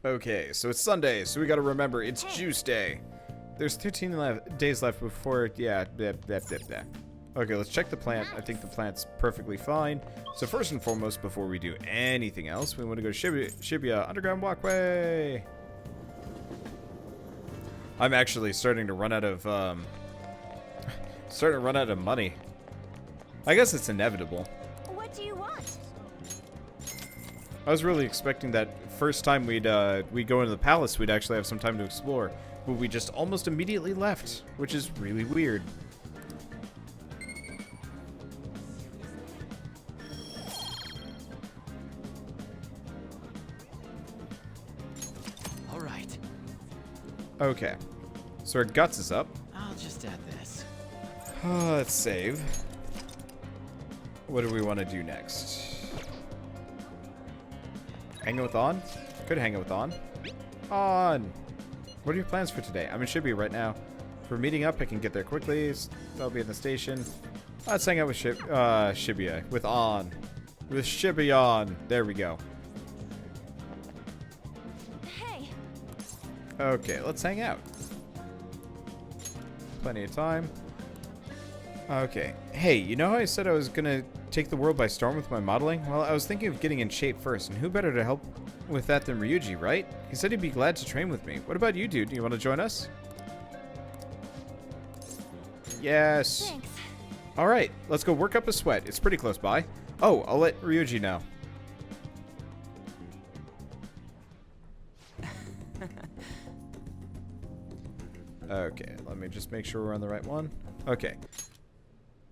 Okay, so it's Sunday, so we gotta remember it's Juice Day. There's 13 days left before, yeah, blah, blah, blah, blah. Okay, let's check the plant. I think the plant's perfectly fine. So first and foremost, before we do anything else, we want to go to Shibuya Underground Walkway. I'm actually starting to run out of, money. I guess it's inevitable. What do you want? I was really expecting that first time we'd go into the palace, we'd actually have some time to explore, but we just almost immediately left, which is really weird. All right. Okay, so our guts is up. I'll just add this. Let's save. What do we want to do next? Hang out with On? Could hang out with On. On! What are your plans for today? I'm in Shibuya right now. If we're meeting up, I can get there quickly. I'll be in the station. Let's hang out with Shibuya. With On. With Shibuya On. There we go. Hey. Okay, let's hang out. Plenty of time. Okay. Hey, you know how I said I was gonna take the world by storm with my modeling? Well, I was thinking of getting in shape first, and who better to help with that than Ryuji, right? He said he'd be glad to train with me. What about you, dude? Do you want to join us? Yes. Thanks. All right, let's go work up a sweat. It's pretty close by. Oh, I'll let Ryuji know. Okay, let me just make sure we're on the right one. Okay.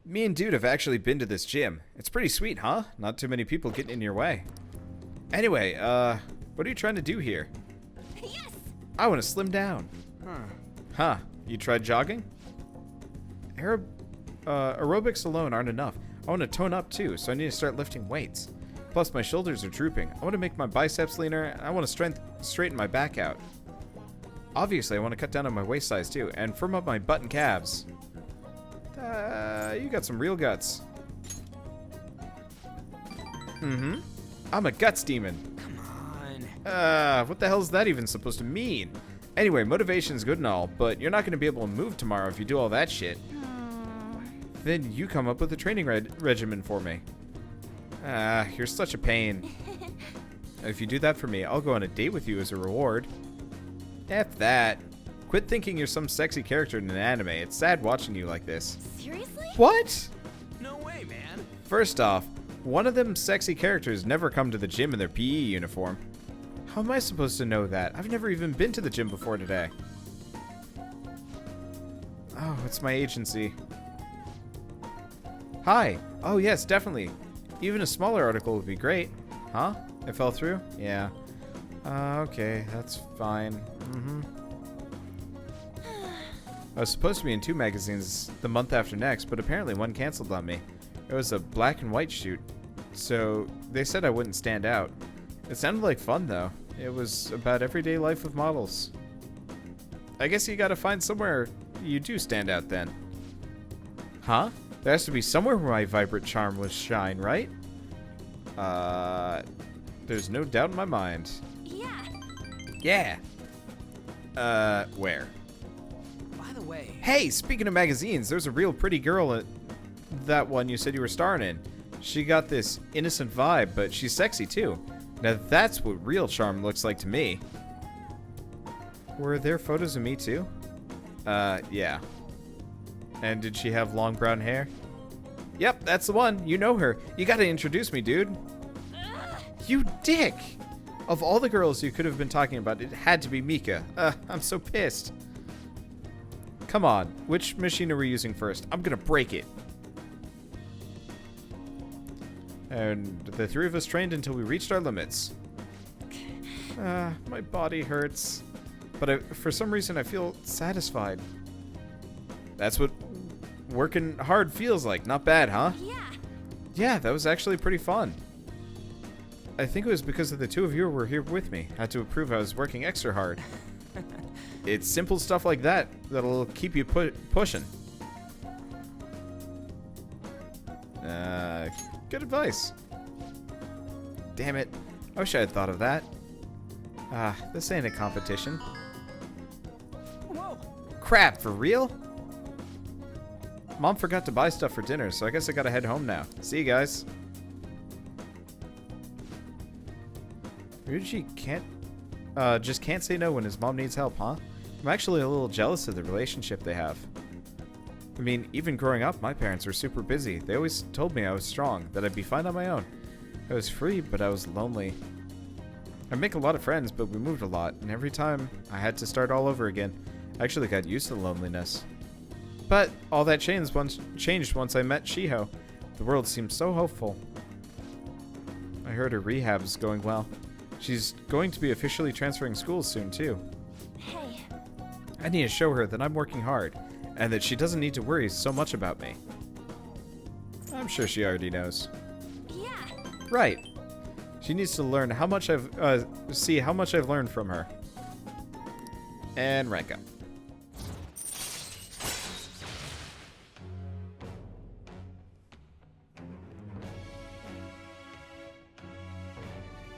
Me and Dude have actually been to this gym. It's pretty sweet, huh? Not too many people getting in your way. Anyway, what are you trying to do here? Yes. I want to slim down. Huh. You tried jogging? Aerobics alone aren't enough. I want to tone up too, so I need to start lifting weights. Plus, my shoulders are drooping. I want to make my biceps leaner, and I want to straighten my back out. Obviously, I want to cut down on my waist size too, and firm up my butt and calves. You got some real guts. Mm-hmm. I'm a guts demon. Come on. What the hell is that even supposed to mean? Anyway, motivation's good and all, but you're not going to be able to move tomorrow if you do all that shit. Then you come up with a training regimen for me. You're such a pain. If you do that for me, I'll go on a date with you as a reward. F that. Quit thinking you're some sexy character in an anime. It's sad watching you like this. Seriously? What? No way, man. First off, one of them sexy characters never come to the gym in their PE uniform. How am I supposed to know that? I've never even been to the gym before today. Oh, it's my agency. Hi. Oh, yes, definitely. Even a smaller article would be great. Huh? It fell through? Yeah. Okay, that's fine. Mm-hmm. I was supposed to be in 2 magazines the month after next, but apparently one canceled on me. It was a black and white shoot, so they said I wouldn't stand out. It sounded like fun, though. It was about everyday life of models. I guess you gotta find somewhere you do stand out then. Huh? There has to be somewhere where my vibrant charm will shine, right? There's no doubt in my mind. Yeah. Yeah. Where? By the way. Hey, speaking of magazines, there's a real pretty girl at that one you said you were starring in. She got this innocent vibe, but she's sexy too. Now that's what real charm looks like to me. Were there photos of me too? Yeah. And did she have long brown hair? Yep, that's the one. You know her. You gotta introduce me, dude. You dick! Of all the girls you could have been talking about, it had to be Mika. I'm so pissed. Come on, which machine are we using first? I'm gonna break it. And the 3 of us trained until we reached our limits. My body hurts. But for some reason I feel satisfied. That's what working hard feels like. Not bad, huh? Yeah. Yeah, that was actually pretty fun. I think it was because of the 2 of you were here with me. I had to prove I was working extra hard. It's simple stuff like that that'll keep you pushing. Good advice. Damn it. I wish I had thought of that. Ah, this ain't a competition. Whoa. Crap, for real? Mom forgot to buy stuff for dinner, so I guess I gotta head home now. See you guys. Ryuji just can't say no when his mom needs help, huh? I'm actually a little jealous of the relationship they have. I mean, even growing up, my parents were super busy. They always told me I was strong, that I'd be fine on my own. I was free, but I was lonely. I make a lot of friends, but we moved a lot, and every time I had to start all over again. I actually got used to the loneliness. But all that changed once I met Shiho. The world seemed so hopeful. I heard her rehab's going well. She's going to be officially transferring schools soon, too. Hey. I need to show her that I'm working hard, and that she doesn't need to worry so much about me. I'm sure she already knows. Yeah. Right. She needs to learn how much see how much I've learned from her. And rank up.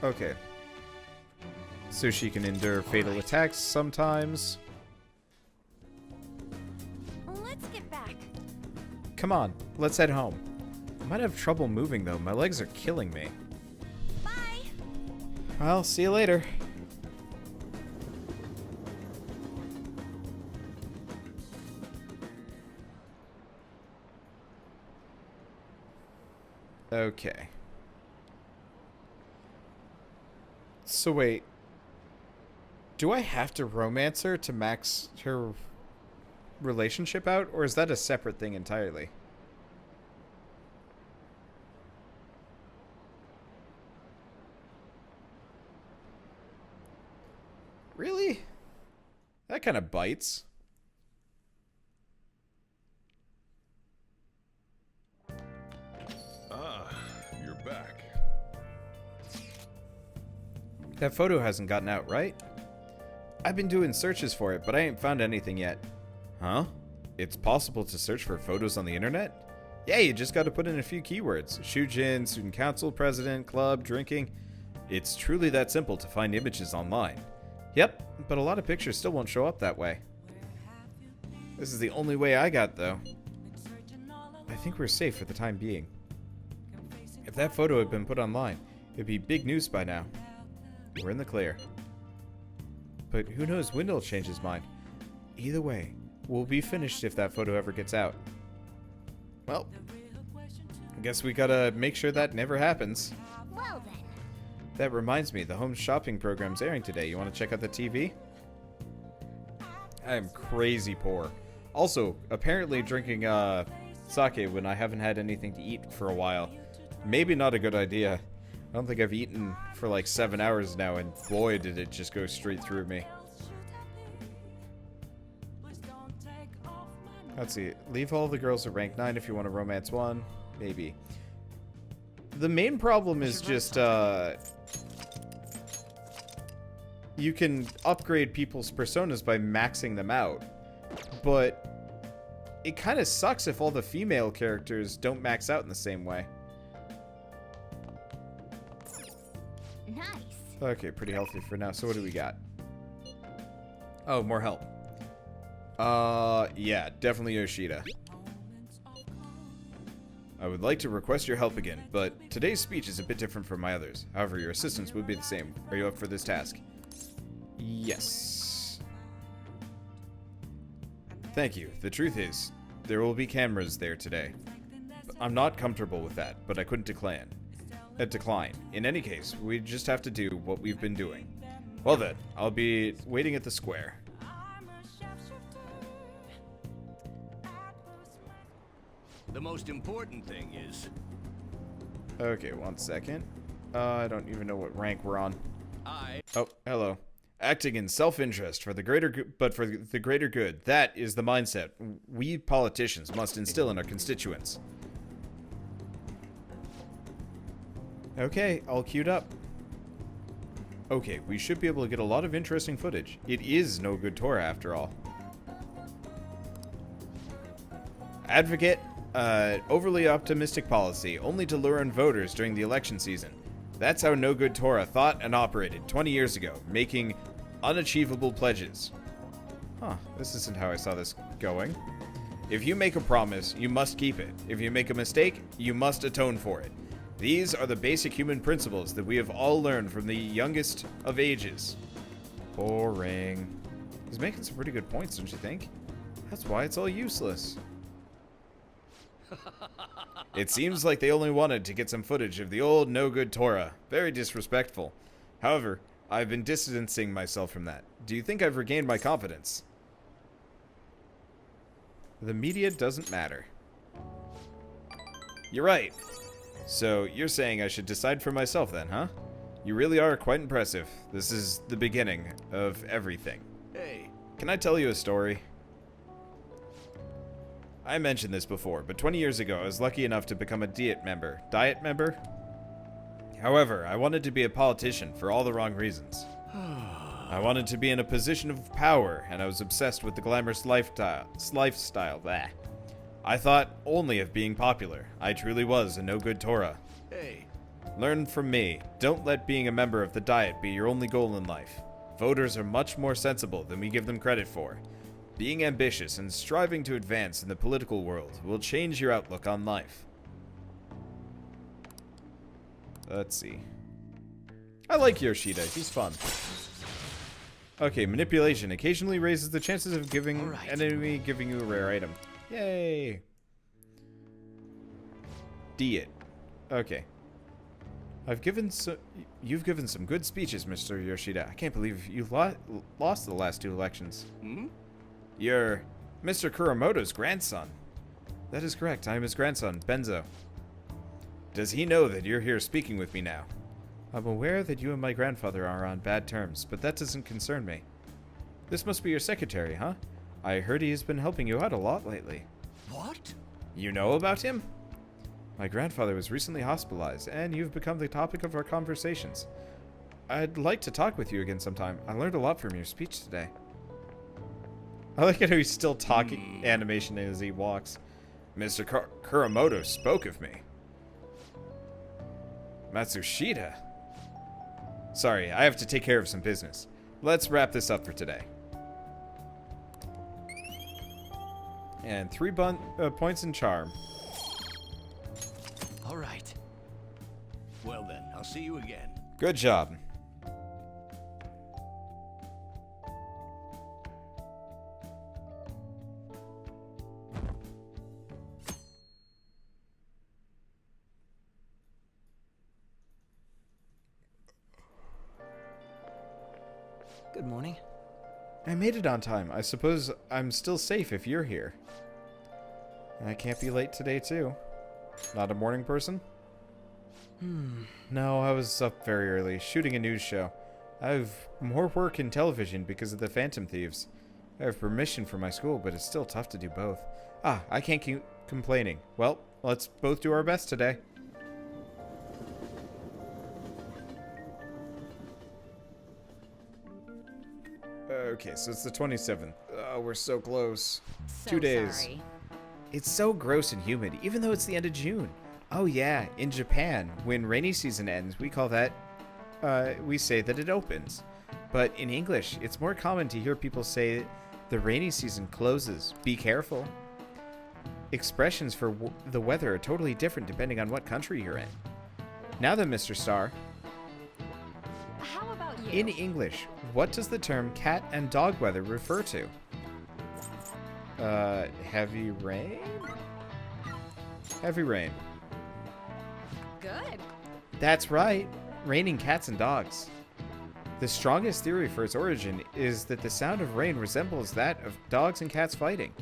Okay. So she can endure fatal attacks sometimes. Let's get back. Come on, let's head home. I might have trouble moving though. My legs are killing me. Bye. Well, see you later. Okay. So wait. Do I have to romance her to max her relationship out, or is that a separate thing entirely? Really? That kind of bites. Ah, you're back. That photo hasn't gotten out, right? I've been doing searches for it, but I ain't found anything yet. Huh? It's possible to search for photos on the internet? Yeah, you just gotta put in a few keywords. Shujin, student council, president, club, drinking. It's truly that simple to find images online. Yep, but a lot of pictures still won't show up that way. This is the only way I got, though. I think we're safe for the time being. If that photo had been put online, it'd be big news by now. We're in the clear. But who knows when he'll change his mind. Either way, we'll be finished if that photo ever gets out. Well, I guess we gotta make sure that never happens. Well then. That reminds me, the home shopping program's airing today. You want to check out the TV? I am crazy poor. Also, apparently drinking sake when I haven't had anything to eat for a while. Maybe not a good idea. I don't think I've eaten for like 7 hours now, and boy did it just go straight through me. Let's see. Leave all the girls at rank 9 if you want to romance one. Maybe. The main problem is just, you can upgrade people's personas by maxing them out. But it kind of sucks if all the female characters don't max out in the same way. Nice. Okay, pretty healthy for now. So what do we got? Oh, more help. Yeah, definitely Yoshida. I would like to request your help again, but today's speech is a bit different from my others. However, your assistance would be the same. Are you up for this task? Yes. Thank you. The truth is, there will be cameras there today. I'm not comfortable with that, but I couldn't decline. In any case, we just have to do what we've been doing. Well then, I'll be waiting at the square. The most important thing is... Okay, 1 second. I don't even know what rank we're on. I... Oh, hello. Acting in self-interest for the greater good, but for the greater good. That is the mindset we politicians must instill in our constituents. Okay, all queued up. Okay, we should be able to get a lot of interesting footage. It is no good tour after all. Advocate overly optimistic policy, only to lure in voters during the election season. That's how No Good Torah thought and operated 20 years ago, making unachievable pledges. Huh, this isn't how I saw this going. If you make a promise, you must keep it. If you make a mistake, you must atone for it. These are the basic human principles that we have all learned from the youngest of ages. Boring. He's making some pretty good points, don't you think? That's why it's all useless. It seems like they only wanted to get some footage of the old no-good Torah. Very disrespectful. However, I've been distancing myself from that. Do you think I've regained my confidence? The media doesn't matter. You're right. So, you're saying I should decide for myself then, huh? You really are quite impressive. This is the beginning of everything. Hey. Can I tell you a story? I mentioned this before, but 20 years ago I was lucky enough to become a Diet member. Diet member? However, I wanted to be a politician for all the wrong reasons. I wanted to be in a position of power, and I was obsessed with the glamorous lifestyle. Blah. I thought only of being popular. I truly was a no-good Torah. Hey. Learn from me. Don't let being a member of the Diet be your only goal in life. Voters are much more sensible than we give them credit for. Being ambitious and striving to advance in the political world will change your outlook on life. Let's see. I like Yoshida. He's fun. Okay, manipulation occasionally raises the chances of giving an enemy giving you a rare item. Yay! Diet. Okay. You've given some good speeches, Mr. Yoshida. I can't believe you lost the last 2 elections. Hmm? You're Mr. Kuramoto's grandson. That is correct. I am his grandson, Benzo. Does he know that you're here speaking with me now? I'm aware that you and my grandfather are on bad terms, but that doesn't concern me. This must be your secretary, huh? I heard he has been helping you out a lot lately. What? You know about him? My grandfather was recently hospitalized, and you've become the topic of our conversations. I'd like to talk with you again sometime. I learned a lot from your speech today. I like how he's still talking animation as he walks. Mr. Kuramoto spoke of me. Matsushita? Sorry, I have to take care of some business. Let's wrap this up for today. And 3 points in charm. All right. Well then, I'll see you again. Good job. Good morning. I made it on time. I suppose I'm still safe if you're here. And I can't be late today, too. Not a morning person? No, I was up very early, shooting a news show. I have more work in television because of the Phantom Thieves. I have permission from my school, but it's still tough to do both. I can't keep complaining. Well, let's both do our best today. Okay, so it's the 27th. Oh, we're so close. So 2 days. sorry. It's so gross and humid, even though it's the end of June. Oh yeah, in Japan, when rainy season ends, we say that it opens. But in English, it's more common to hear people say the rainy season closes. Be careful. Expressions for the weather are totally different depending on what country you're in. Now then, Mr. Star. How about you? In English, what does the term cat and dog weather refer to? Heavy rain? Heavy rain. Good. That's right. Raining cats and dogs. The strongest theory for its origin is that the sound of rain resembles that of dogs and cats fighting.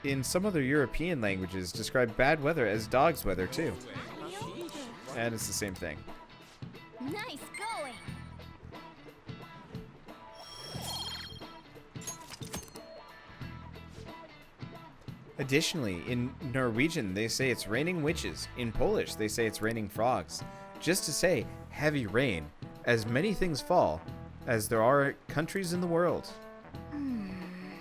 In some other European languages, describe bad weather as dog's weather too. And it's the same thing. Nice going. Additionally, in Norwegian, they say it's raining witches. In Polish, they say it's raining frogs. Just to say heavy rain, as many things fall as there are countries in the world.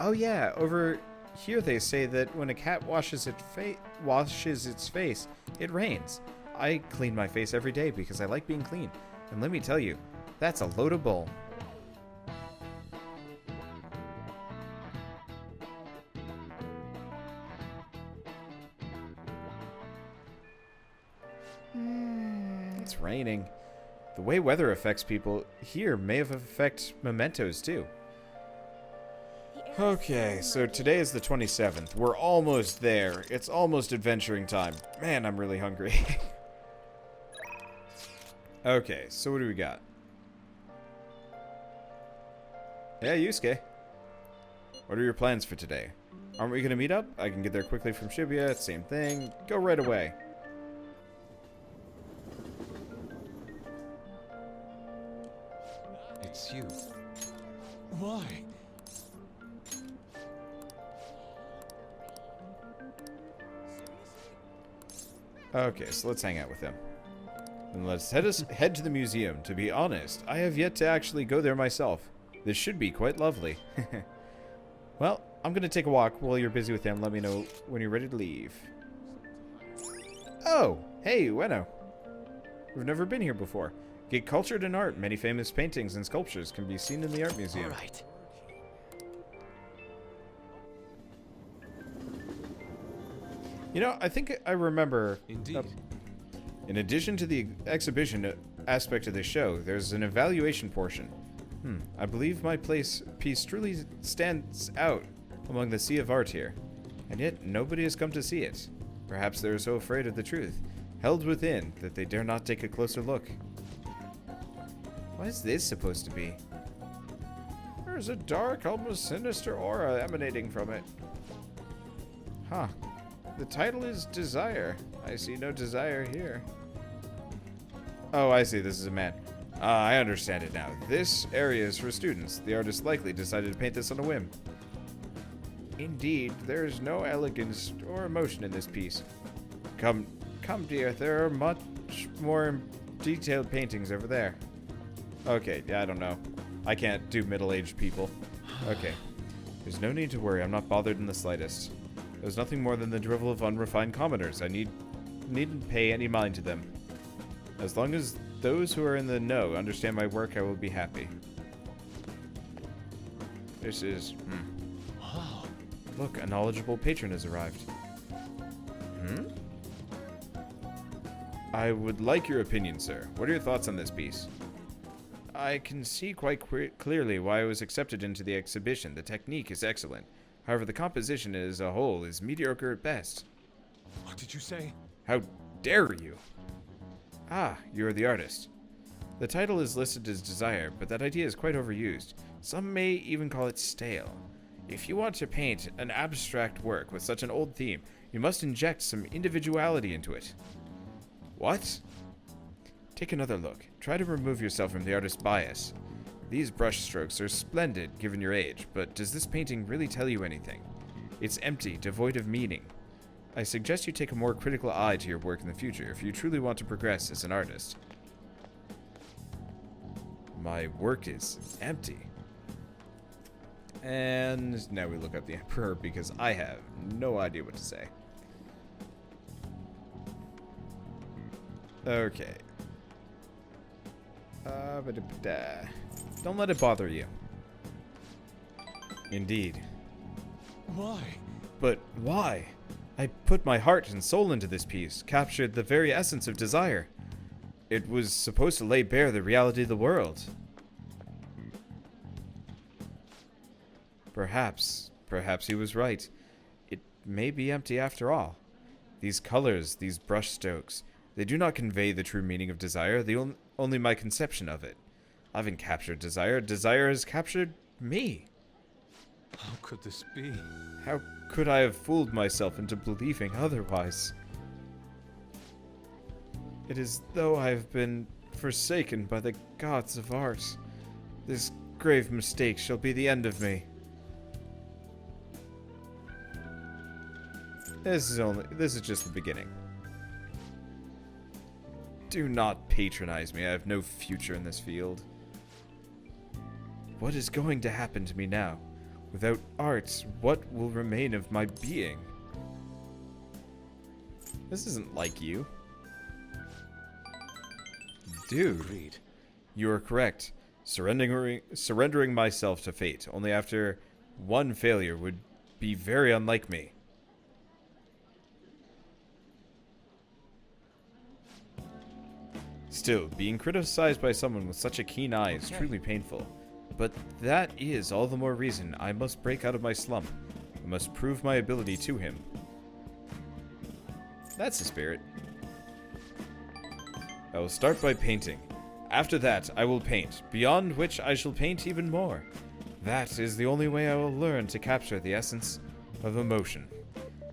Oh yeah, over here they say that when a cat washes its face, it rains. I clean my face every day because I like being clean. And let me tell you, that's a load of bull. It's raining. The way weather affects people here may have affected mementos too. Okay, so today is the 27th. We're almost there. It's almost adventuring time. Man, I'm really hungry. Okay, so what do we got? Yeah, Yusuke. What are your plans for today? Aren't we gonna meet up? I can get there quickly from Shibuya. Same thing. Go right away. It's you. Why? Okay, so let's hang out with him. And let's head to the museum. To be honest, I have yet to actually go there myself. This should be quite lovely. Well, I'm gonna take a walk while you're busy with him. Let me know when you're ready to leave. Oh, hey, Ueno. We've never been here before. Get cultured in art. Many famous paintings and sculptures can be seen in the art museum. All right. You know, I think I remember... Indeed. In addition to the exhibition aspect of the show, there's an evaluation portion. I believe my piece truly stands out among the sea of art here. And yet, nobody has come to see it. Perhaps they are so afraid of the truth, held within, that they dare not take a closer look. What is this supposed to be? There's a dark, almost sinister aura emanating from it. Huh. The title is Desire. I see no desire here. Oh, I see. This is a man. I understand it now. This area is for students. The artist likely decided to paint this on a whim. Indeed, there is no elegance or emotion in this piece. Come, dear. There are much more detailed paintings over there. Okay, yeah, I don't know. I can't do middle-aged people. Okay. There's no need to worry. I'm not bothered in the slightest. There's nothing more than the drivel of unrefined commoners. I needn't pay any mind to them. As long as those who are in the know understand my work, I will be happy. This is... Wow. Look, a knowledgeable patron has arrived. I would like your opinion, sir. What are your thoughts on this piece? I can see quite clearly why it was accepted into the exhibition. The technique is excellent. However, the composition as a whole is mediocre at best. What did you say? How dare you? Ah, you are the artist. The title is listed as Desire, but that idea is quite overused. Some may even call it stale. If you want to paint an abstract work with such an old theme, you must inject some individuality into it. What? Take another look. Try to remove yourself from the artist's bias. These brushstrokes are splendid given your age, but does this painting really tell you anything? It's empty, devoid of meaning. I suggest you take a more critical eye to your work in the future if you truly want to progress as an artist. My work is empty. And now we look up the Emperor because I have no idea what to say. Okay. Don't let it bother you. Indeed. Why? But why? I put my heart and soul into this piece, captured the very essence of desire. It was supposed to lay bare the reality of the world. Perhaps he was right. It may be empty after all. These colors, these brushstrokes, they do not convey the true meaning of desire, only my conception of it. I haven't captured desire. Desire has captured me. How could this be? How could I have fooled myself into believing otherwise? It is though I have been forsaken by the gods of art. This grave mistake shall be the end of me. This is just the beginning. Do not patronize me. I have no future in this field. What is going to happen to me now? Without art, what will remain of my being? This isn't like you. Dude, Agreed. you are correct. Surrendering myself to fate only after one failure would be very unlike me. Still, being criticized by someone with such a keen eye is truly painful. But that is all the more reason I must break out of my slump. I must prove my ability to him. That's the spirit. I will start by painting. After that, I will paint, beyond which I shall paint even more. That is the only way I will learn to capture the essence of emotion.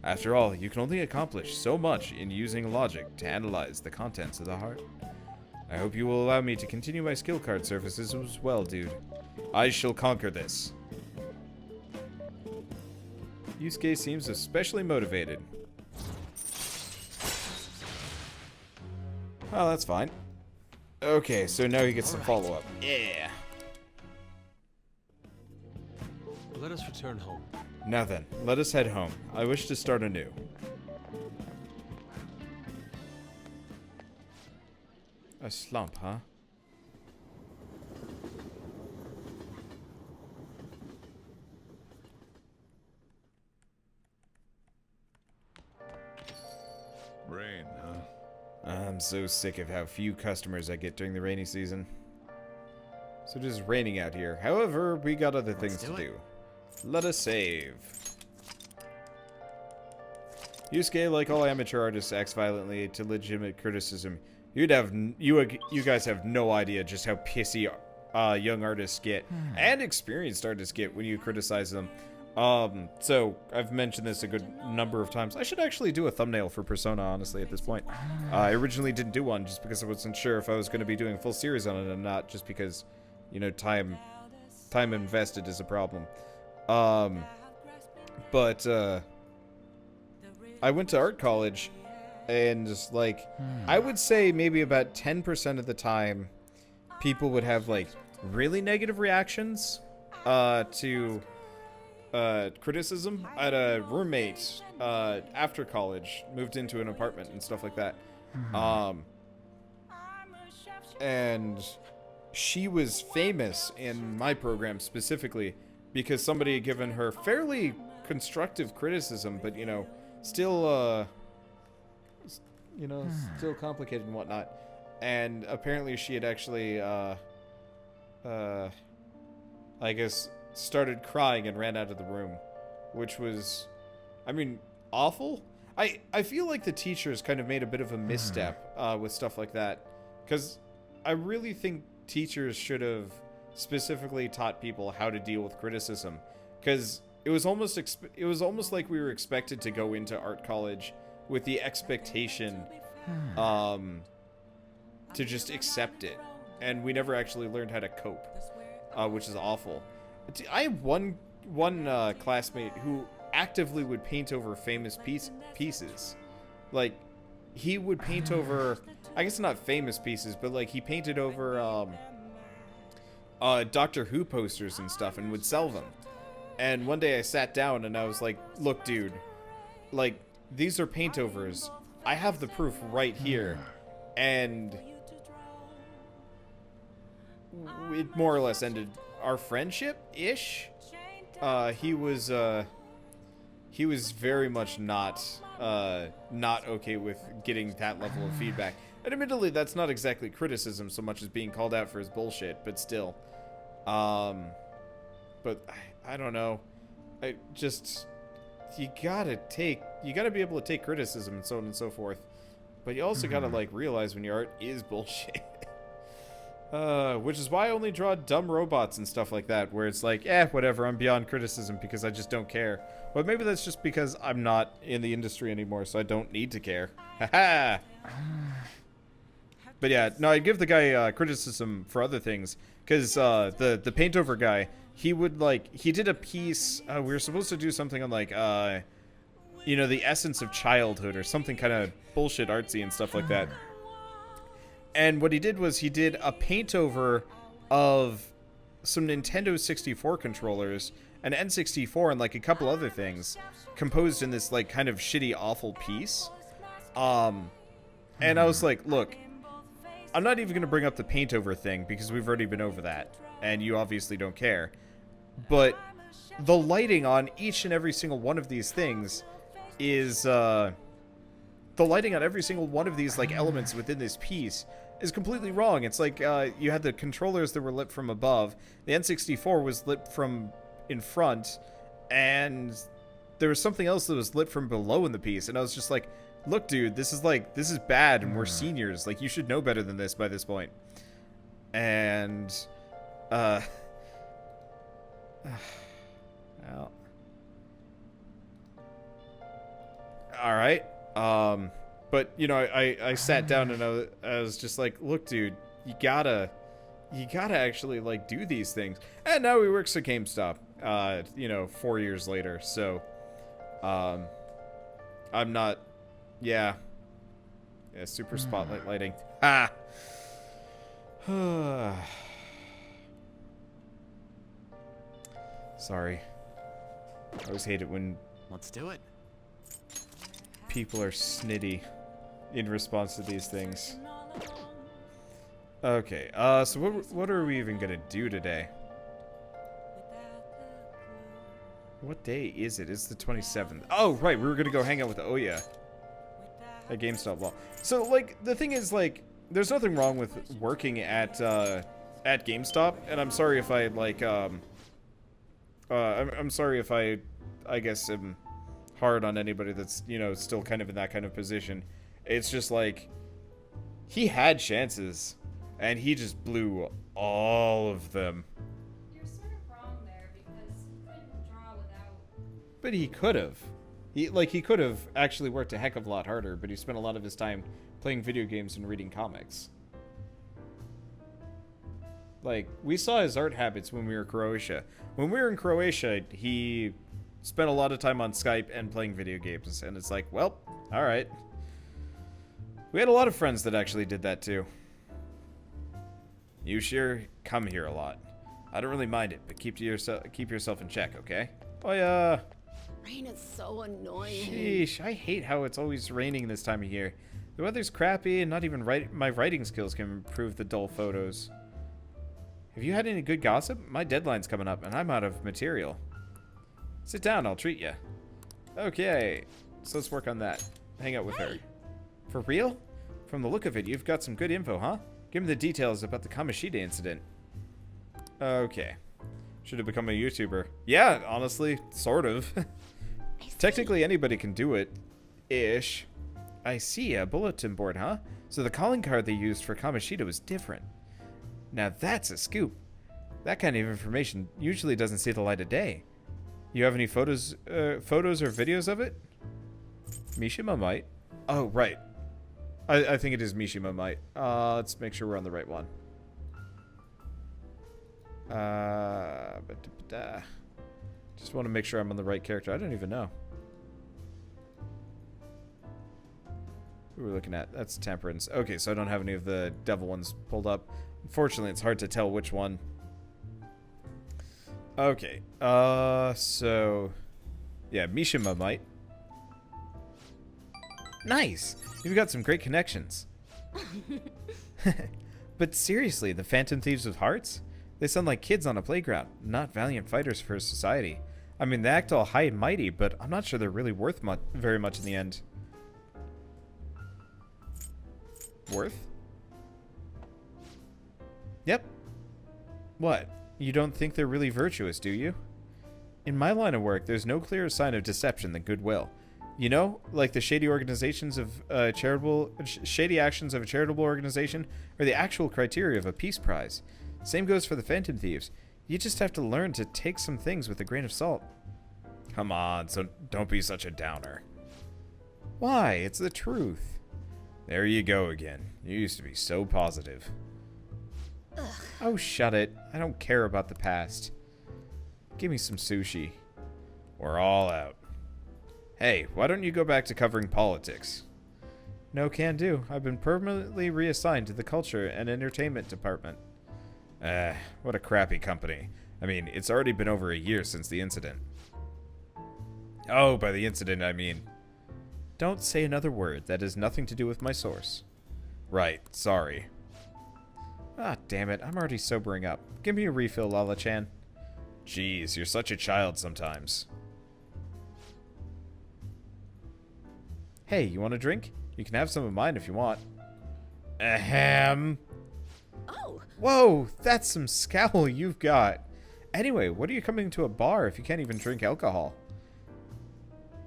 After all, you can only accomplish so much in using logic to analyze the contents of the heart. I hope you will allow me to continue my skill card services as well, dude. I shall conquer this. Yusuke seems especially motivated. Oh, that's fine. Okay, so now he gets the follow-up. Yeah. Let us return home. Now then, let us head home. I wish to start anew. A slump, huh? Rain, huh? I'm so sick of how few customers I get during the rainy season. So it is raining out here. However, we got other things to do. Let us save. Yusuke, like all amateur artists, acts violently to legitimate criticism. You guys have no idea just how pissy young artists get and experienced artists get when you criticize them. So I've mentioned this a good number of times. I should actually do a thumbnail for Persona, honestly, at this point. I originally didn't do one just because I wasn't sure if I was going to be doing a full series on it or not, just because, you know, time invested is a problem. But I went to art college, and just, like, I would say maybe about 10% of the time, people would have, like, really negative reactions to criticism. I had a roommate after college, moved into an apartment and stuff like that. And she was famous in my program specifically because somebody had given her fairly constructive criticism, but, you know, still, still complicated and whatnot. And apparently she had actually, I guess, started crying and ran out of the room, which was, I mean, awful. I feel like the teachers kind of made a bit of a misstep with stuff like that, because I really think teachers should have specifically taught people how to deal with criticism, because it was almost like we were expected to go into art college with the expectation to just accept it, and we never actually learned how to cope, which is awful. I have one classmate who actively would paint over famous pieces. Like, he would paint over, I guess not famous pieces, but like he painted over Doctor Who posters and stuff and would sell them. And one day I sat down and I was like, look, dude, like, these are paint overs. I have the proof right here. And it more or less ended our friendship-ish. He was very much not okay with getting that level of feedback. And admittedly, that's not exactly criticism so much as being called out for his bullshit, but still. But I don't know. You gotta be able to take criticism and so on and so forth. But you also gotta, like, realize when your art is bullshit. Which is why I only draw dumb robots and stuff like that, where it's like, whatever, I'm beyond criticism because I just don't care. But maybe that's just because I'm not in the industry anymore, so I don't need to care. Haha! But yeah, no, I give the guy criticism for other things, because the paint over guy, he did a piece, we were supposed to do something on, like, the essence of childhood or something kind of bullshit artsy and stuff like that. And what he did was he did a paint over of some Nintendo 64 controllers, an N64, and like a couple other things composed in this like kind of shitty, awful piece. And I was like, look, I'm not even going to bring up the paint over thing because we've already been over that. And you obviously don't care. But the lighting on each and every single one of these things is, the lighting on every single one of these, like, elements within this piece is completely wrong. It's like, you had the controllers that were lit from above. The N64 was lit from in front. And there was something else that was lit from below in the piece. And I was just like, look, dude, this is bad, and we're seniors. Like, you should know better than this by this point. And, well. Alright. But, you know, I sat down and I was just like, look, dude, you gotta actually, like, do these things. And now he works at GameStop, you know, 4 years later. So, I'm not, yeah, super spotlight lighting. Ah! Sorry. I always hate it when Let's do it. people are snitty in response to these things. Okay, so what are we even gonna do today? What day is it? It's the 27th. Oh, right, we were gonna go hang out with Oya at GameStop Law. So, like, the thing is, like, there's nothing wrong with working at GameStop, and I'm sorry if I, like, I'm sorry if I guess am hard on anybody that's, you know, still kind of in that kind of position. It's just like, he had chances, and he just blew all of them. You're sort of wrong there because he couldn't draw without. But he could have. He could have actually worked a heck of a lot harder, but he spent a lot of his time playing video games and reading comics. Like, we saw his art habits when we were in Croatia. When we were in Croatia, he spent a lot of time on Skype and playing video games, and it's like, well, alright. We had a lot of friends that actually did that too. You sure come here a lot. I don't really mind it, but keep yourself in check, okay? Oh yeah. Rain is so annoying. Sheesh, I hate how it's always raining this time of year. The weather's crappy, and not even my writing skills can improve the dull photos. Have you had any good gossip? My deadline's coming up, and I'm out of material. Sit down, I'll treat you. Okay, so let's work on that. Hang out with her. For real? From the look of it, you've got some good info, huh? Give me the details about the Kamishita incident. Okay. Should have become a YouTuber. Yeah, honestly, sort of. Technically, anybody can do it. Ish. I see, a bulletin board, huh? So the calling card they used for Kamishita was different. Now that's a scoop. That kind of information usually doesn't see the light of day. You have any photos or videos of it? Mishima might. Oh, right. I think it is Mishima might. Let's make sure we're on the right one. Just want to make sure I'm on the right character. I don't even know. Who are we looking at? That's Temperance. Okay, so I don't have any of the devil ones pulled up. Unfortunately, it's hard to tell which one. Okay, so... yeah, Mishima might. Nice! You've got some great connections. But seriously, the Phantom Thieves with Hearts? They sound like kids on a playground, not valiant fighters for society. I mean, they act all high and mighty, but I'm not sure they're really worth very much in the end. Worth? Yep. What? You don't think they're really virtuous, do you? In my line of work, there's no clearer sign of deception than goodwill. You know, like the shady organizations of shady actions of a charitable organization, or the actual criteria of a peace prize. Same goes for the Phantom Thieves. You just have to learn to take some things with a grain of salt. Come on, so don't be such a downer. Why? It's the truth. There you go again. You used to be so positive. Ugh. Oh, shut it. I don't care about the past. Give me some sushi. We're all out. Hey, why don't you go back to covering politics? No can do. I've been permanently reassigned to the culture and entertainment department. What a crappy company. I mean, it's already been over a year since the incident. Oh, by the incident, I mean... Don't say another word. That has nothing to do with my source. Right, sorry. Ah, damn it. I'm already sobering up. Give me a refill, Lala-chan. Jeez, you're such a child sometimes. Hey, you want a drink? You can have some of mine if you want. Ahem. Oh, Whoa, that's some scowl you've got. Anyway, what are you coming to a bar if you can't even drink alcohol?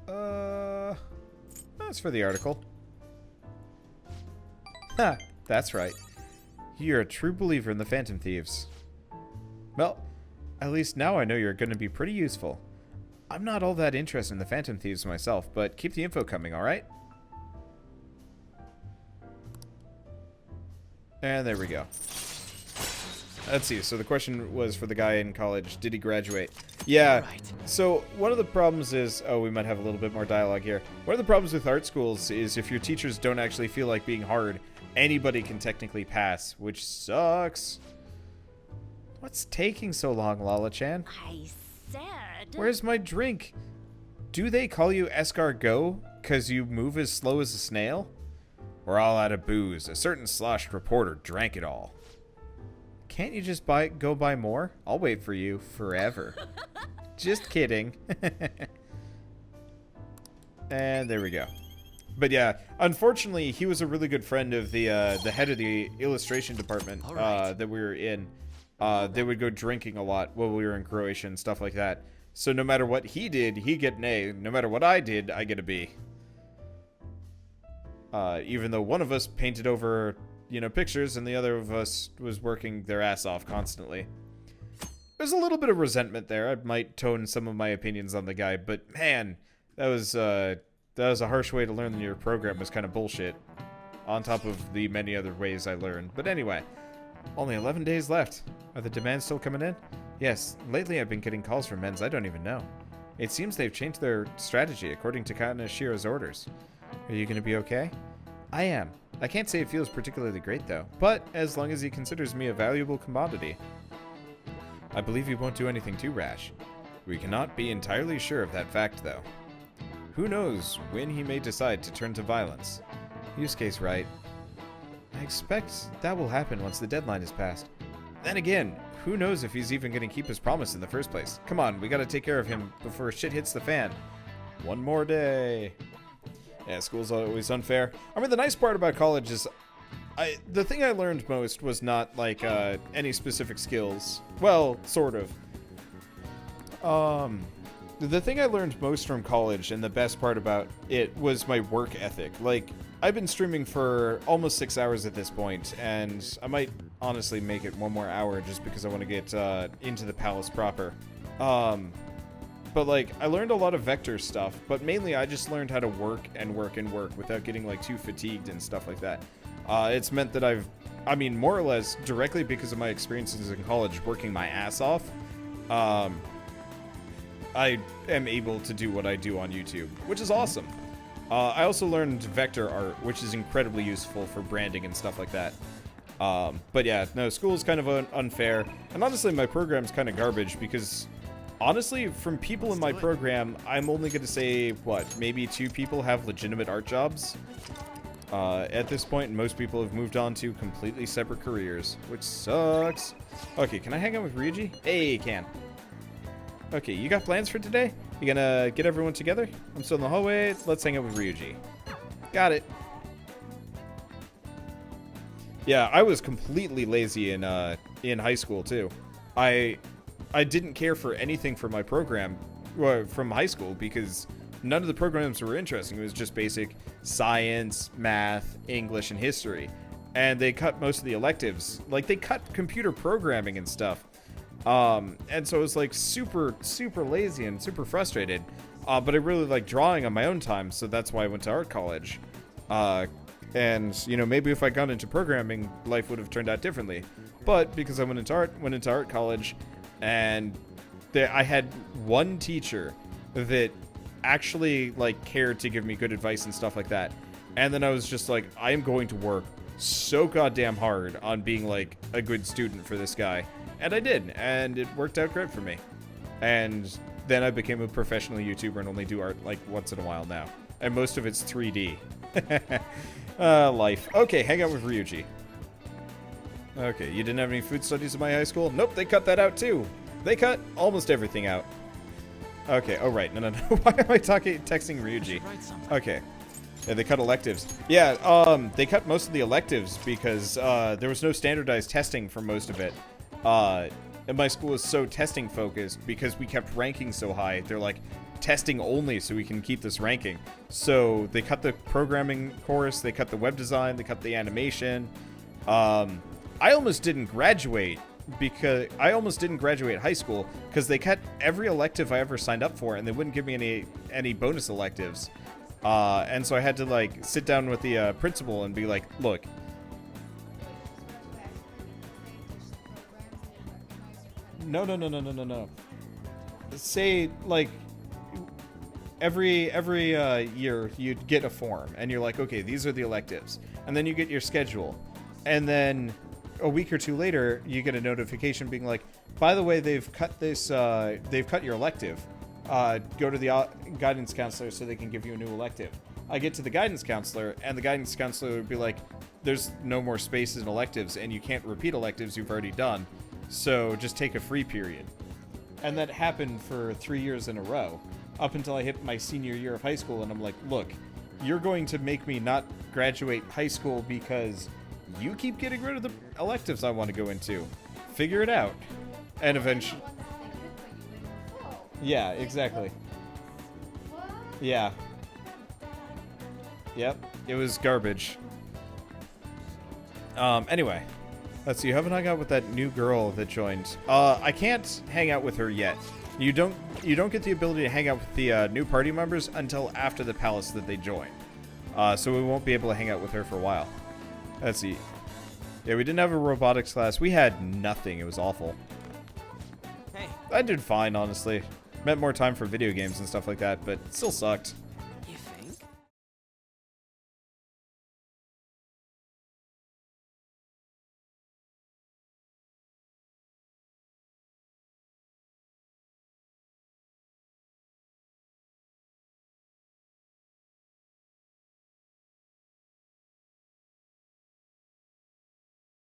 That's for the article. Ha, that's right. You're a true believer in the Phantom Thieves. Well, at least now I know you're going to be pretty useful. I'm not all that interested in the Phantom Thieves myself, but keep the info coming, alright? And there we go. Let's see, so the question was for the guy in college, did he graduate? Yeah, Right. so one of the problems is, oh, we might have a little bit more dialogue here. One of the problems with art schools is if your teachers don't actually feel like being hard, anybody can technically pass, which sucks. What's taking so long, Lala-chan? I said. Where's my drink? Do they call you escargot because you move as slow as a snail? We're all out of booze. A certain sloshed reporter drank it all. Can't you just go buy more? I'll wait for you forever. Just kidding. And there we go. But yeah, unfortunately, he was a really good friend of the head of the illustration department that we were in. They would go drinking a lot while we were in Croatia and stuff like that. So no matter what he did, he'd get an A. No matter what I did, I get a B. Even though one of us painted over, you know, pictures and the other of us was working their ass off constantly. There's a little bit of resentment there. I might tone some of my opinions on the guy, but man, that was a harsh way to learn that your program was kind of bullshit. On top of the many other ways I learned. But anyway, only 11 days left. Are the demands still coming in? Yes, lately I've been getting calls from men's I don't even know. It seems they've changed their strategy according to Kanashiro's orders. Are you going to be okay? I am. I can't say it feels particularly great though, but as long as he considers me a valuable commodity. I believe he won't do anything too rash. We cannot be entirely sure of that fact though. Who knows when he may decide to turn to violence. Use case right. I expect that will happen once the deadline is passed. Then again, who knows if he's even going to keep his promise in the first place. Come on, we gotta take care of him before shit hits the fan. One more day. Yeah, school's always unfair. I mean, the nice part about college is the thing I learned most was not, like, any specific skills. Well, sort of. The thing I learned most from college, and the best part about it, was my work ethic. Like, I've been streaming for almost 6 hours at this point, and I might honestly make it one more hour just because I want to get into the palace proper. But, like, I learned a lot of vector stuff, but mainly I just learned how to work and work and work without getting, like, too fatigued and stuff like that. It's meant that I mean, more or less, directly because of my experiences in college working my ass off, I am able to do what I do on YouTube, which is awesome. I also learned vector art, which is incredibly useful for branding and stuff like that. But yeah, no, school's kind of unfair, and honestly, my program's kind of garbage because... Honestly, from people in my program, I'm only going to say, what, maybe 2 people have legitimate art jobs at this point, and most people have moved on to completely separate careers, which sucks. Okay, can I hang out with Ryuji? Hey, you can. Okay, you got plans for today? You gonna get everyone together? I'm still in the hallway. Let's hang out with Ryuji. Got it. Yeah, I was completely lazy in high school, too. I didn't care for anything from my program, from high school, because none of the programs were interesting. It was just basic science, math, English, and history. And they cut most of the electives. Like, they cut computer programming and stuff. And so I was, like, super, super lazy and super frustrated. But I really like drawing on my own time, so that's why I went to art college. And, you know, maybe if I got into programming, life would have turned out differently. But because I went into art college... And I had one teacher that actually, like, cared to give me good advice and stuff like that. And then I was just like, I am going to work so goddamn hard on being, like, a good student for this guy. And I did, and it worked out great for me. And then I became a professional YouTuber and only do art, like, once in a while now. And most of it's 3D. Life. Okay, hang out with Ryuji. Okay, you didn't have any food studies in my high school? Nope, they cut that out too. They cut almost everything out. Okay, oh right, no. Why am I texting Ryuji? Write something. Okay. Yeah, they cut electives. Yeah, they cut most of the electives because there was no standardized testing for most of it. And my school was so testing focused because we kept ranking so high. They're like, testing only so we can keep this ranking. So they cut the programming course, they cut the web design, they cut the animation. I almost didn't graduate high school because they cut every elective I ever signed up for and they wouldn't give me any bonus electives. And so I had to like sit down with the principal and be like, look, no. Say like every year you'd get a form and you're like, okay, these are the electives, and then you get your schedule, and then a week or two later you get a notification being like, by the way, they've cut your elective. Go to the guidance counselor so they can give you a new elective. I get to the guidance counselor and the guidance counselor would be like, there's no more spaces in electives and you can't repeat electives you've already done, so just take a free period. And that happened for 3 years in a row, up until I hit my senior year of high school, and I'm like, look, you're going to make me not graduate high school because you keep getting rid of the electives I want to go into. Figure it out. And eventually... Yeah, exactly. Yeah. Yep, it was garbage. Anyway. Let's see, you haven't hung out with that new girl that joined. I can't hang out with her yet. You don't get the ability to hang out with the new party members until after the palace that they join. So we won't be able to hang out with her for a while. Let's see. Yeah, we didn't have a robotics class. We had nothing. It was awful. Hey. I did fine, honestly. Meant more time for video games and stuff like that, but it still sucked.